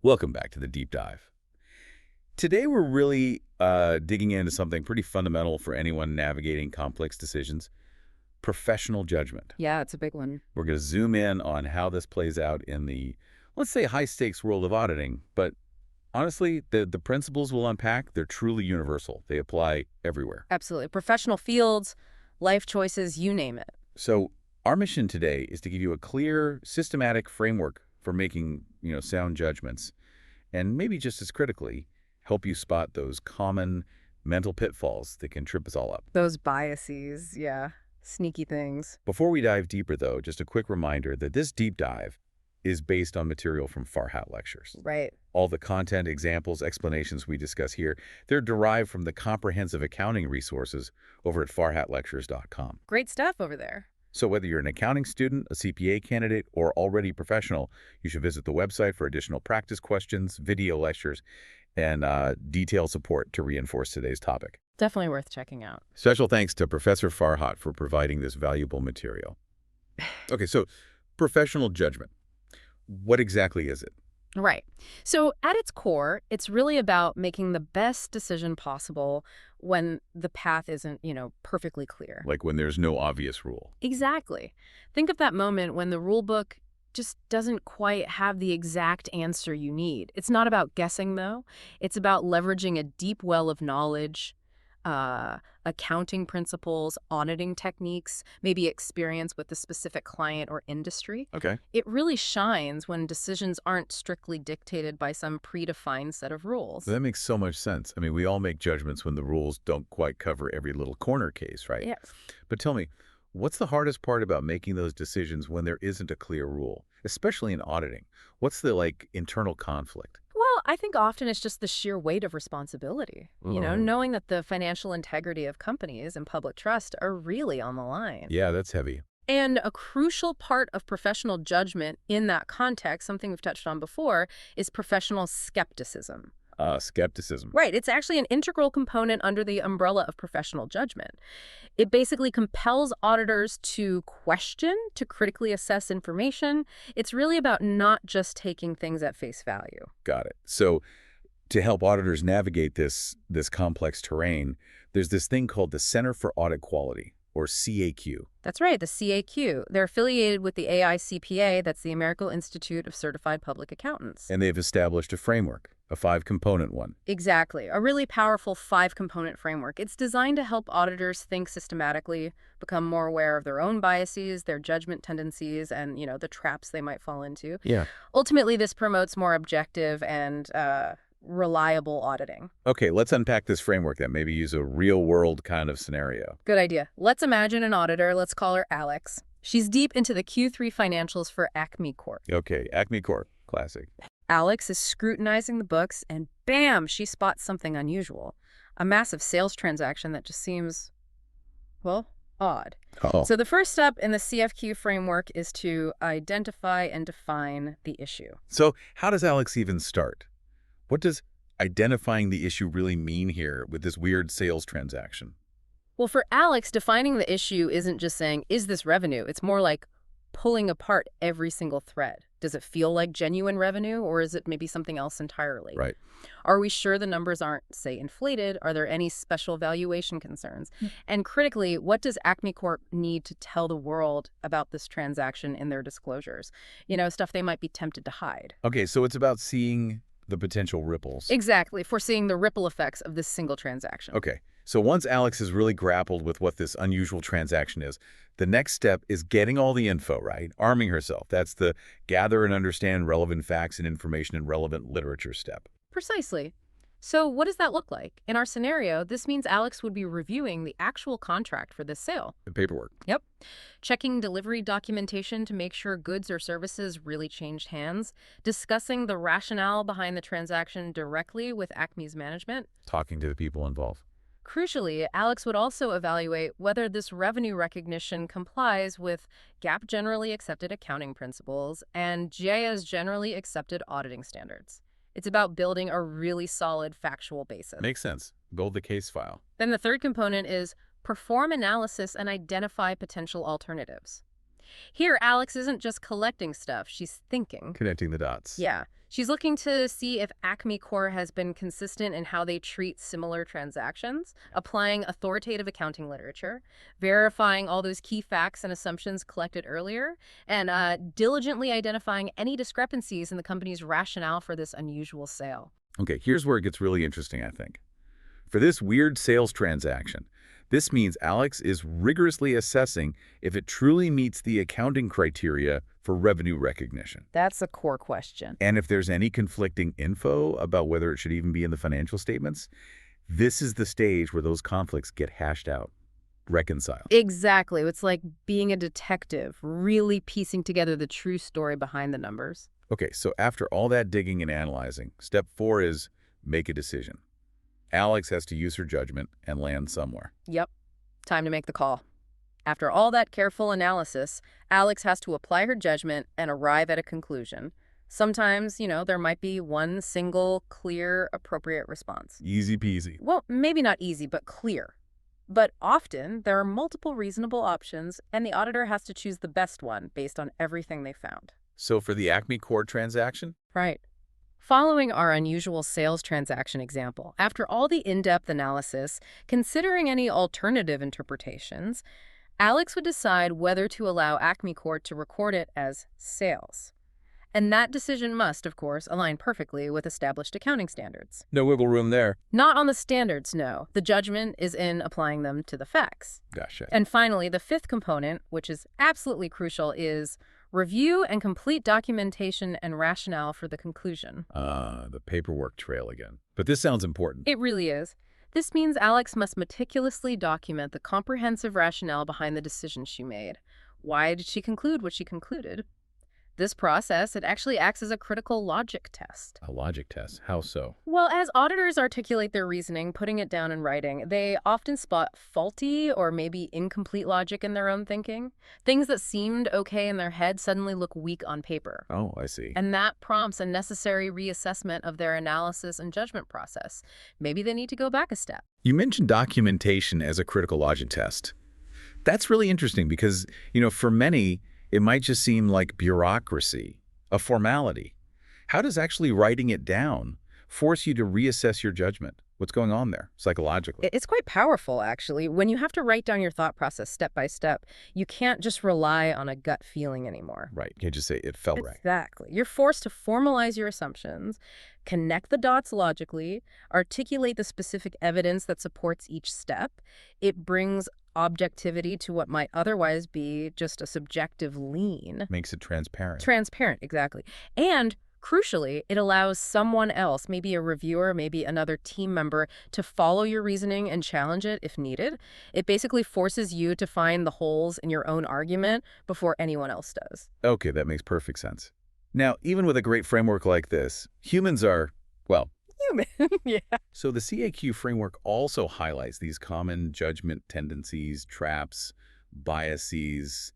Welcome back to the deep dive. Today we're really digging into something pretty fundamental for anyone navigating complex decisions, professional judgment. Yeah, it's a big one. We're going to zoom in on how this plays out in the, let's say, high-stakes world of auditing. But honestly, the principles we'll unpack, they're truly universal. They apply everywhere. Absolutely. Professional fields, life choices, you name it. So our mission today is to give you a clear, systematic framework for making, sound judgments, and maybe just as critically, help you spot those common mental pitfalls that can trip us all up. Those biases, yeah. Sneaky things. Before we dive deeper, though, just a quick reminder that this deep dive is based on material from Farhat lectures. Right. All the content, examples, explanations we discuss here, they're derived from the comprehensive accounting resources over at farhatlectures.com. Great stuff over there. So whether you're an accounting student, a CPA candidate, or already professional, you should visit the website for additional practice questions, video lectures, and detailed support to reinforce today's topic. Definitely worth checking out. Special thanks to Professor Farhat for providing this valuable material. Okay, so professional judgment. What exactly is it? Right. So at its core, it's really about making the best decision possible when the path isn't, perfectly clear. Like when there's no obvious rule. Exactly. Think of that moment when the rule book just doesn't quite have the exact answer you need. It's not about guessing, though. It's about leveraging a deep well of knowledge, accounting principles, auditing techniques, maybe experience with a specific client or industry. Okay. It really shines when decisions aren't strictly dictated by some predefined set of rules. That makes so much sense. I mean, we all make judgments when the rules don't quite cover every little corner case, right? Yes. But tell me, what's the hardest part about making those decisions when there isn't a clear rule, especially in auditing? What's the, internal conflict? Well, I think often it's just the sheer weight of responsibility. Knowing that the financial integrity of companies and public trust are really on the line. Yeah, that's heavy. And a crucial part of professional judgment in that context, something we've touched on before, is professional skepticism. Skepticism. Right. It's actually an integral component under the umbrella of professional judgment. It basically compels auditors to question, to critically assess information. It's really about not just taking things at face value. Got it. So to help auditors navigate this complex terrain, there's this thing called the Center for Audit Quality, or CAQ. That's right, the CAQ. They're affiliated with the AICPA, that's the American Institute of Certified Public Accountants. And they've established a framework, a 5-component one. Exactly. A really powerful 5-component framework. It's designed to help auditors think systematically, become more aware of their own biases, their judgment tendencies, and, the traps they might fall into. Yeah. Ultimately, this promotes more objective and reliable auditing. Okay, let's unpack this framework then. Maybe use a real-world kind of scenario. Good idea. Let's imagine an auditor. Let's call her Alex. She's deep into the Q3 financials for Acme Corp. Okay, Acme Corp. Classic. Alex is scrutinizing the books, and bam, she spots something unusual. A massive sales transaction that just seems, odd. Oh. So the first step in the CFQ framework is to identify and define the issue. So how does Alex even start? What does identifying the issue really mean here with this weird sales transaction? Well, for Alex, defining the issue isn't just saying, is this revenue? It's more like pulling apart every single thread. Does it feel like genuine revenue, or is it maybe something else entirely? Right. Are we sure the numbers aren't, say, inflated? Are there any special valuation concerns? And critically, what does Acme Corp need to tell the world about this transaction in their disclosures? Stuff they might be tempted to hide. Okay, so it's about seeing the potential ripples. Exactly, foreseeing the ripple effects of this single transaction. Okay, so once Alex has really grappled with what this unusual transaction is, the next step is getting all the info, right? Arming herself. That's the gather and understand relevant facts and information and relevant literature step. Precisely. So what does that look like? In our scenario, this means Alex would be reviewing the actual contract for this sale. The paperwork. Yep. Checking delivery documentation to make sure goods or services really changed hands. Discussing the rationale behind the transaction directly with Acme's management. Talking to the people involved. Crucially, Alex would also evaluate whether this revenue recognition complies with GAAP generally accepted accounting principles and GIA's generally accepted auditing standards. It's about building a really solid factual basis. Makes sense. Build the case file. Then the third component is perform analysis and identify potential alternatives. Here, Alex isn't just collecting stuff, she's thinking. Connecting the dots. Yeah. She's looking to see if Acme Corp has been consistent in how they treat similar transactions, applying authoritative accounting literature, verifying all those key facts and assumptions collected earlier, and diligently identifying any discrepancies in the company's rationale for this unusual sale. Okay, here's where it gets really interesting, I think. For this weird sales transaction, this means Alex is rigorously assessing if it truly meets the accounting criteria for revenue recognition. That's a core question. And if there's any conflicting info about whether it should even be in the financial statements, this is the stage where those conflicts get hashed out, reconciled. Exactly. It's like being a detective, really piecing together the true story behind the numbers. Okay, so after all that digging and analyzing, step 4 is make a decision. Alex has to use her judgment and land somewhere. Yep. Time to make the call. After all that careful analysis, Alex has to apply her judgment and arrive at a conclusion. Sometimes, there might be one single, clear, appropriate response. Easy peasy. Well, maybe not easy, but clear. But often, there are multiple reasonable options, and the auditor has to choose the best one based on everything they found. So for the Acme Corp transaction? Right. Following our unusual sales transaction example, after all the in-depth analysis, considering any alternative interpretations, Alex would decide whether to allow Acme Corp to record it as sales. And that decision must, of course, align perfectly with established accounting standards. No wiggle room there. Not on the standards, no. The judgment is in applying them to the facts. Gotcha. And finally, the fifth component, which is absolutely crucial, is review and complete documentation and rationale for the conclusion. The paperwork trail again. But this sounds important. It really is. This means Alex must meticulously document the comprehensive rationale behind the decision she made. Why did she conclude what she concluded? This process, it actually acts as a critical logic test. A logic test? How so? Well, as auditors articulate their reasoning, putting it down in writing, they often spot faulty or maybe incomplete logic in their own thinking. Things that seemed okay in their head suddenly look weak on paper. Oh, I see. And that prompts a necessary reassessment of their analysis and judgment process. Maybe they need to go back a step. You mentioned documentation as a critical logic test. That's really interesting because, for many, it might just seem like bureaucracy, a formality. How does actually writing it down force you to reassess your judgment? What's going on there psychologically? It's quite powerful, actually. When you have to write down your thought process step by step, you can't just rely on a gut feeling anymore. Right. You can't just say it felt right. Exactly. You're forced to formalize your assumptions, connect the dots logically, articulate the specific evidence that supports each step. It brings objectivity to what might otherwise be just a subjective lean. Makes it transparent. Transparent, exactly. And crucially, it allows someone else, maybe a reviewer, maybe another team member, to follow your reasoning and challenge it if needed. It basically forces you to find the holes in your own argument before anyone else does. Okay, that makes perfect sense. Now, even with a great framework like this, humans are, well, Human. Yeah. So the CAQ framework also highlights these common judgment tendencies, traps, biases,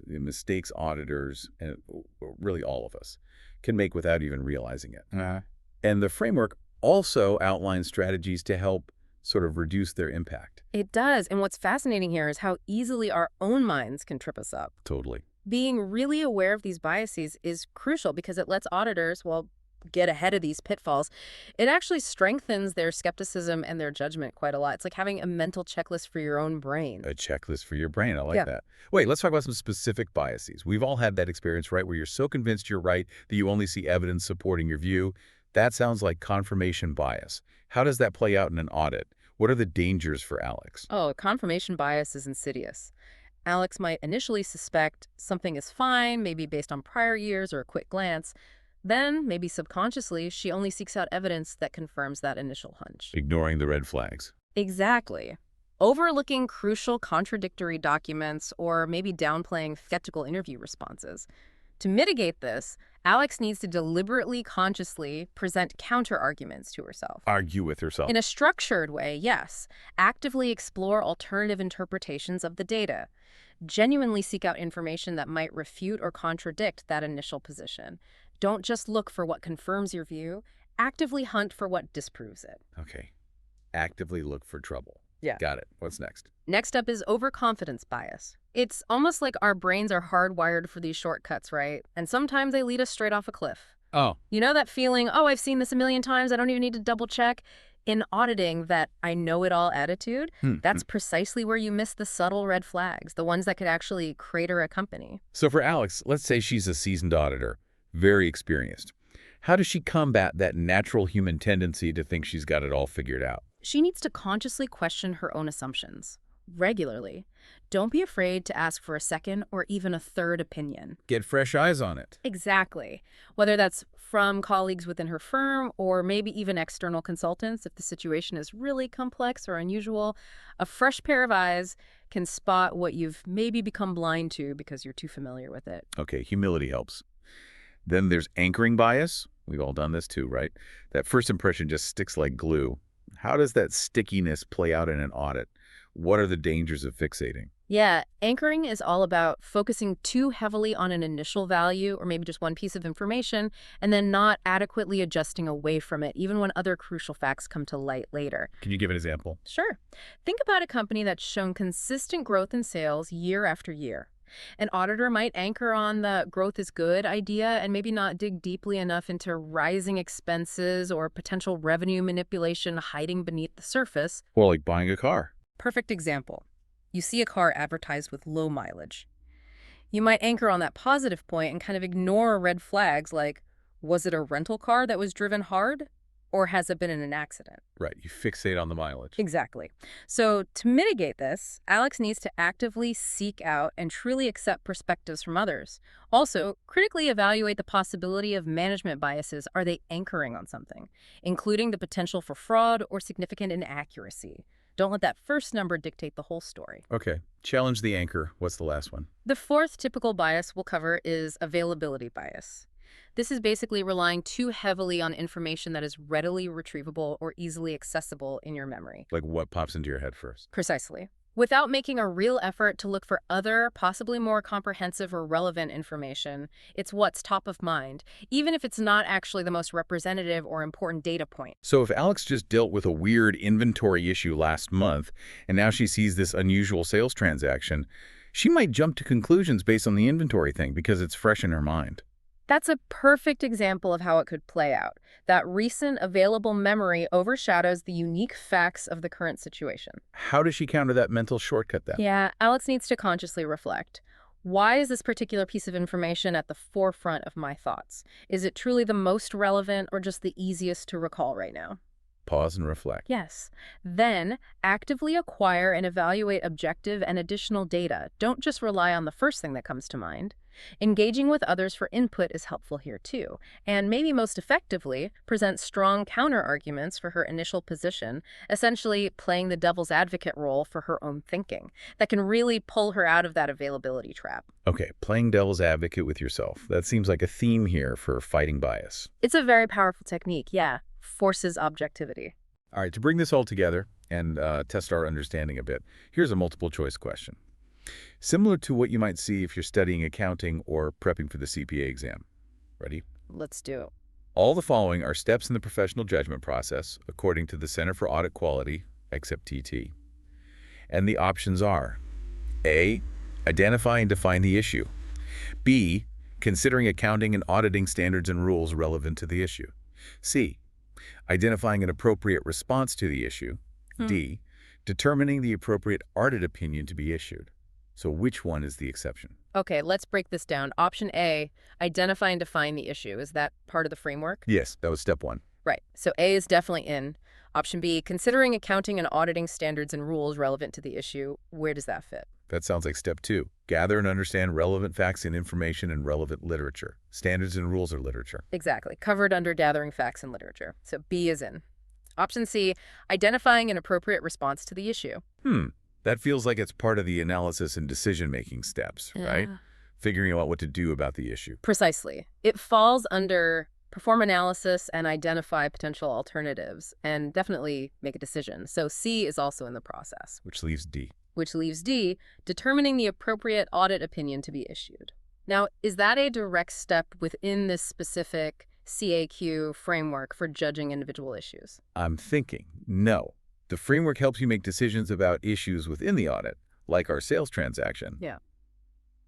mistakes auditors, and really all of us, can make without even realizing it. And the framework also outlines strategies to help sort of reduce their impact. It does. And what's fascinating here is how easily our own minds can trip us up. Totally. Being really aware of these biases is crucial because it lets auditors, get ahead of these pitfalls. It actually strengthens their skepticism and their judgment quite a lot. It's like having a mental checklist for your own brain. A checklist for your brain. I like that. Wait, let's talk about some specific biases. We've all had that experience, right, where you're so convinced you're right that you only see evidence supporting your view. That sounds like confirmation bias. How does that play out in an audit? What are the dangers for Alex? Oh, confirmation bias is insidious. Alex might initially suspect something is fine, maybe based on prior years or a quick glance. Then, maybe subconsciously, she only seeks out evidence that confirms that initial hunch. Ignoring the red flags. Exactly. Overlooking crucial contradictory documents or maybe downplaying skeptical interview responses. To mitigate this, Alex needs to deliberately, consciously present counter-arguments to herself. Argue with herself. In a structured way, yes. Actively explore alternative interpretations of the data. Genuinely seek out information that might refute or contradict that initial position. Don't just look for what confirms your view. Actively hunt for what disproves it. Okay. Actively look for trouble. Yeah. Got it. What's next? Next up is overconfidence bias. It's almost like our brains are hardwired for these shortcuts, right? And sometimes they lead us straight off a cliff. Oh, You know that feeling, oh, I've seen this a million times, I don't even need to double check? In auditing, that I know it all attitude, hmm. that's precisely where you miss the subtle red flags, the ones that could actually crater a company. So for Alex, let's say she's a seasoned auditor, very experienced. How does she combat that natural human tendency to think she's got it all figured out? She needs to consciously question her own assumptions regularly. Don't be afraid to ask for a second or even a third opinion. Get fresh eyes on it. Exactly. Whether that's from colleagues within her firm or maybe even external consultants, if the situation is really complex or unusual, a fresh pair of eyes can spot what you've maybe become blind to because you're too familiar with it. Okay, humility helps. Then there's anchoring bias. We've all done this too, right? That first impression just sticks like glue. How does that stickiness play out in an audit? What are the dangers of fixating? Yeah, anchoring is all about focusing too heavily on an initial value or maybe just one piece of information and then not adequately adjusting away from it, even when other crucial facts come to light later. Can you give an example? Sure. Think about a company that's shown consistent growth in sales year after year. An auditor might anchor on the growth is good idea and maybe not dig deeply enough into rising expenses or potential revenue manipulation hiding beneath the surface. Or like buying a car. Perfect example. You see a car advertised with low mileage. You might anchor on that positive point and kind of ignore red flags like, was it a rental car that was driven hard? Or has it been in an accident? Right, you fixate on the mileage. Exactly. So to mitigate this, Alex needs to actively seek out and truly accept perspectives from others. Also, critically evaluate the possibility of management biases. Are they anchoring on something, including the potential for fraud or significant inaccuracy? Don't let that first number dictate the whole story. Okay, challenge the anchor. What's the last one? The fourth typical bias we'll cover is availability bias. This is basically relying too heavily on information that is readily retrievable or easily accessible in your memory. Like what pops into your head first? Precisely. Without making a real effort to look for other, possibly more comprehensive or relevant information, it's what's top of mind, even if it's not actually the most representative or important data point. So if Alex just dealt with a weird inventory issue last month, and now she sees this unusual sales transaction, she might jump to conclusions based on the inventory thing because it's fresh in her mind. That's a perfect example of how it could play out. That recent available memory overshadows the unique facts of the current situation. How does she counter that mental shortcut then? Yeah, Alex needs to consciously reflect. Why is this particular piece of information at the forefront of my thoughts? Is it truly the most relevant or just the easiest to recall right now? Pause and reflect. Yes. Then, actively acquire and evaluate objective and additional data. Don't just rely on the first thing that comes to mind. Engaging with others for input is helpful here too, and maybe most effectively, present strong counter-arguments for her initial position, essentially playing the devil's advocate role for her own thinking. That can really pull her out of that availability trap. Okay, playing devil's advocate with yourself. That seems like a theme here for fighting bias. It's a very powerful technique, yeah. Forces objectivity. All right, to bring this all together and test our understanding a bit, here's a multiple choice question. Similar to what you might see if you're studying accounting or prepping for the CPA exam. Ready? Let's do it. All the following are steps in the professional judgment process according to the Center for Audit Quality, except TT. And the options are A. Identify and define the issue. B. Considering accounting and auditing standards and rules relevant to the issue. C. Identifying an appropriate response to the issue. D. Determining the appropriate audit opinion to be issued. So which one is the exception? Okay, let's break this down. Option A, identify and define the issue. Is that part of the framework? Yes, that was step one. Right. So A is definitely in. Option B, considering accounting and auditing standards and rules relevant to the issue. Where does that fit? That sounds like step two. Gather and understand relevant facts and information and relevant literature. Standards and rules are literature. Exactly. Covered under gathering facts and literature. So B is in. Option C, identifying an appropriate response to the issue. That feels like it's part of the analysis and decision-making steps, right? Figuring out what to do about the issue. Precisely. It falls under perform analysis and identify potential alternatives and definitely make a decision. So C is also in the process. Which leaves D. Which leaves D, determining the appropriate audit opinion to be issued. Now, is that a direct step within this specific CAQ framework for judging individual issues? I'm thinking, no. The framework helps you make decisions about issues within the audit, like our sales transaction. Yeah.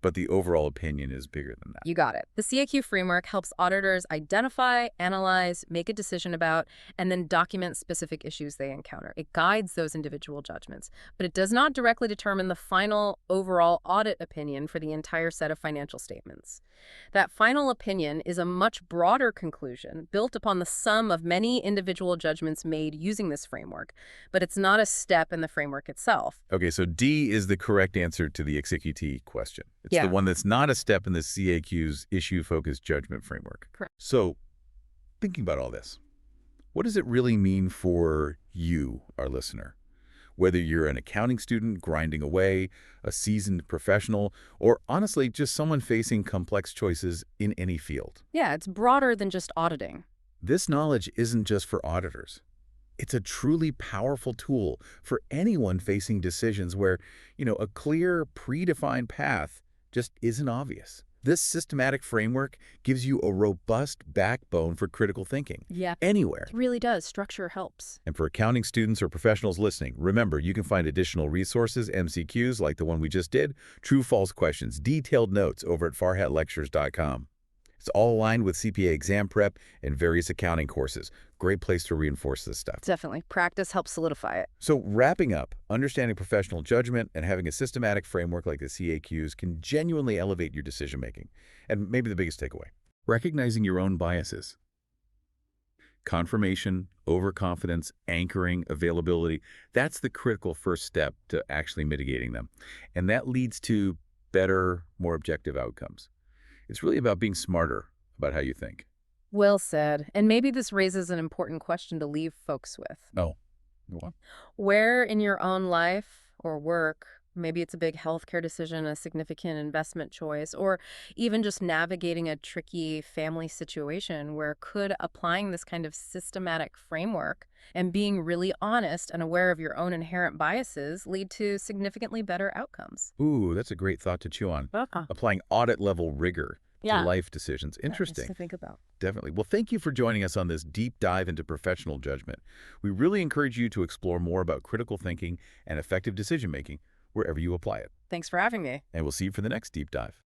but the overall opinion is bigger than that. You got it. The CAQ framework helps auditors identify, analyze, make a decision about, and then document specific issues they encounter. It guides those individual judgments, but it does not directly determine the final overall audit opinion for the entire set of financial statements. That final opinion is a much broader conclusion built upon the sum of many individual judgments made using this framework, but it's not a step in the framework itself. Okay, so D is the correct answer to the executive question. It's Yeah. the one that's not a step in the CAQ's issue-focused judgment framework. Correct. So, thinking about all this, what does it really mean for you, our listener? Whether you're an accounting student grinding away, a seasoned professional, or honestly, just someone facing complex choices in any field. Yeah, it's broader than just auditing. This knowledge isn't just for auditors. It's a truly powerful tool for anyone facing decisions where, a clear, predefined path just isn't obvious. This systematic framework gives you a robust backbone for critical thinking. Yeah. Anywhere. It really does. Structure helps. And for accounting students or professionals listening, remember, you can find additional resources, MCQs like the one we just did, true-false questions, detailed notes over at farhatlectures.com. It's all aligned with CPA exam prep and various accounting courses. Great place to reinforce this stuff. Definitely. Practice helps solidify it. So wrapping up, understanding professional judgment and having a systematic framework like the CAQs can genuinely elevate your decision-making. And maybe the biggest takeaway, recognizing your own biases. Confirmation, overconfidence, anchoring, availability, that's the critical first step to actually mitigating them. And that leads to better, more objective outcomes. It's really about being smarter about how you think. Well said. And maybe this raises an important question to leave folks with. Oh, what? Where in your own life or work, maybe it's a big healthcare decision, a significant investment choice, or even just navigating a tricky family situation, where could applying this kind of systematic framework and being really honest and aware of your own inherent biases lead to significantly better outcomes? Ooh, that's a great thought to chew on. Applying audit-level rigor to life decisions. Interesting. To think about. Definitely. Well, thank you for joining us on this deep dive into professional judgment. We really encourage you to explore more about critical thinking and effective decision-making wherever you apply it. Thanks for having me. And we'll see you for the next deep dive.